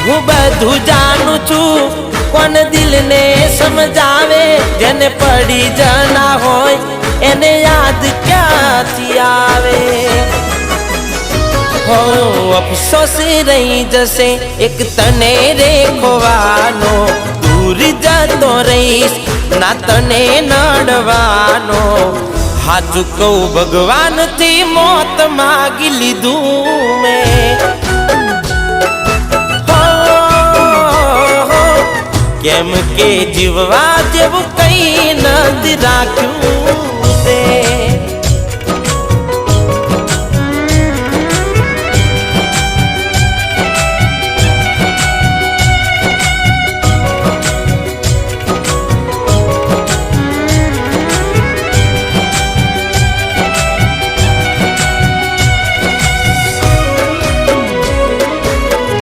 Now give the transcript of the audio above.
હું બધું જાણું છું કોણ દિલ ને સમજાવે જેને પડી જના હોય એને યાદ ક્યાંથી આવે હો અફસોસ રહી જશે એક તને રે ખોવાનો દૂર જતો રહીશ ના તને નડવાનો હાચું કહું ભગવાન થી મોત માગી લીધું મેં કેમ કે જીવવા જેવું કઈ નથી રાખ્યું